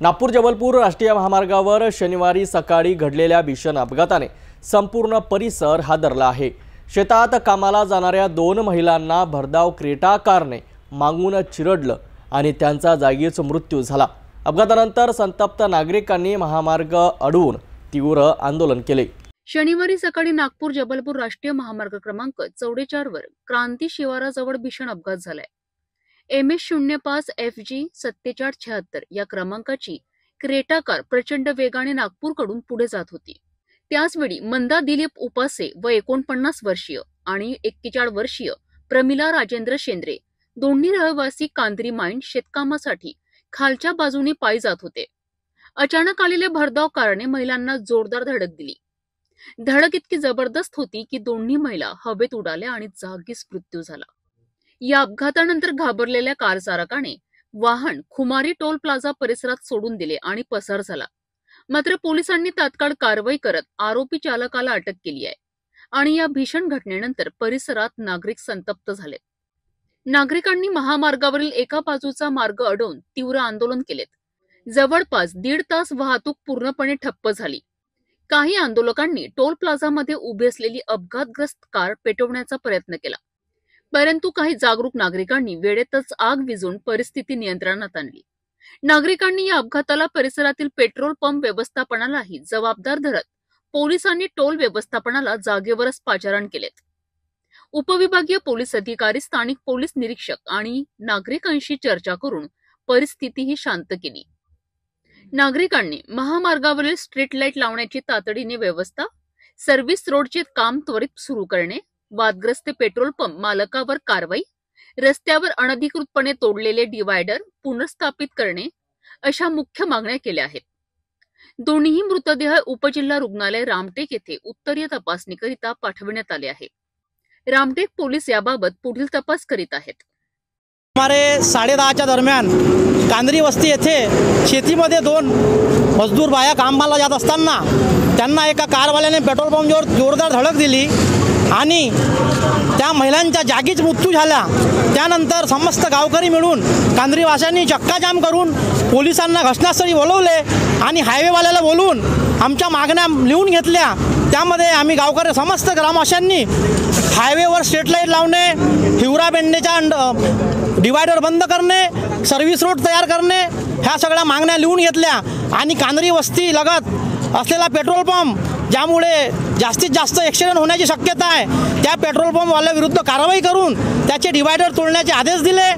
नागपूर जबलपूर राष्ट्रीय महामार्गावर शनिवारी सकाळी घडलेल्या भीषण अपघाताने संपूर्ण परिसर हादरला आहे। शेतात कामाला जाणाऱ्या दोन महिलांना भरधाव क्रेटा कारने मागून चिरडलं आणि त्यांचा जागीच मृत्यू झाला। अपघातानंतर संतप्त नागरिकांनी महामार्ग अडवून तीव्र आंदोलन केले। शनिवारी सकाळी नागपूर जबलपूर राष्ट्रीय महामार्ग क्रमांक 44 वर क्रांती शिवाराजवळ भीषण अपघात झालाय। MS05 FG 7776 या क्रमांकाची क्रेटा कार प्रचंड वेगाने नागपूरकडून पुढे जात होती। त्याचवेळी मंदा दिलीप उपासे व 49 वर्षीय आणि 41 वर्षीय प्रमिला राजेंद्र शेंद्रे दोन्ही रहिवासी कांद्री माईन शेतकामासाठी खालच्या बाजूने पायी जात होते। अचानक आलेल्या भरधाव कारने महिलांना जोरदार धडक दिली। धडक इतकी जबरदस्त होती की दोन्ही महिला हवेत उडाल्या आणि जागीच मृत्यू झाला। या अपघातानंतर घाबरलेल्या कार चालकाने वाहन खुमारी टोल प्लाझा परिसरात सोडून दिले आणि पसार झाला। मात्र पोलिसांनी तात्काळ कारवाई करत आरोपी चालकाला अटक केली आहे आणि या भीषण घटनेनंतर परिसरात नागरिक संतप्त झाले। नागरिकांनी महामार्गावरील एका बाजूचा मार्ग अडवून तीव्र आंदोलन केलेत। जवळपास 1.5 तास वाहतूक पूर्णपणे ठप्प झाली। काही आंदोलकांनी टोल प्लाझामध्ये उभी असलेली अपघातग्रस्त कार पेटवण्याचा प्रयत्न केला, परंतु काही जागरूक नागरिकांनी वेळेतच आग विझवून परिस्थिती नियंत्रणात आणली। नागरिकांनी या अपघाताला परिसरातील पेट्रोल पंप व्यवस्थापनालाही जबाबदार धरत पोलिसांनी टोल व्यवस्थापनाला जागेवरच पाचारण केलेत। उपविभागीय पोलीस अधिकारी, स्थानिक पोलीस निरीक्षक आणि नागरिकांशी चर्चा करून परिस्थितीही शांत केली। नागरिकांनी महामार्गावरील स्ट्रीट लाईट लावण्याची तातडीने व्यवस्था, सर्व्हिस रोडचे काम त्वरित सुरू करणे, वादग्रस्त पेट्रोल पंप मालकावर कारवाई, रस्त्यावर अनधिकृतपणे तोडलेले डिवायडर पुनर्स्थापित करणे अशा मुख्य मागण्या केल्या आहेत। दोन्ही मृतदेह उपजिल्हा रुग्णालय रामटेक येथे उत्तरीय तपासणीकरिता पाठवण्यात आले आहे। रामटेक पोलीस याबाबत पुढील तपास करीत आहेत। सुमारे 10:30च्या दरम्यान कांद्री वस्ती येथे शेतीमध्ये 2 मजदूर बाया कामाला जात असताना त्यांना एका कारवाल्याने पेट्रोल पंपवर जोरदार धडक दिली आणि त्या महिलांच्या जागीच मृत्यू झाला। त्यानंतर समस्त गावकरी मिळून कांद्रीवाशांनी चक्काजाम करून पोलिसांना घटनास्थळी बोलवले आणि हायवेवाल्याला बोलवून आमच्या मागण्या लिहून घेतल्या। त्यामध्ये आम्ही गावकरी समस्त ग्रामवाशांनी हायवेवर स्ट्रीट लाईट लावणे, हिवरा बेंडेच्या डिवायडर बंद करणे, सर्व्हिस रोड तयार करणे ह्या सगळ्या मागण्या लिहून घेतल्या आणि कांद्री वस्ती लगत असलेला पेट्रोल पंप ज्यामुळे जास्तीत जास्त ॲक्सिडेंट होण्याची शक्यता आहे त्या पेट्रोल पंपवाल्याविरुद्ध कारवाई करून त्याचे डिवायडर तोडण्याचे आदेश दिले।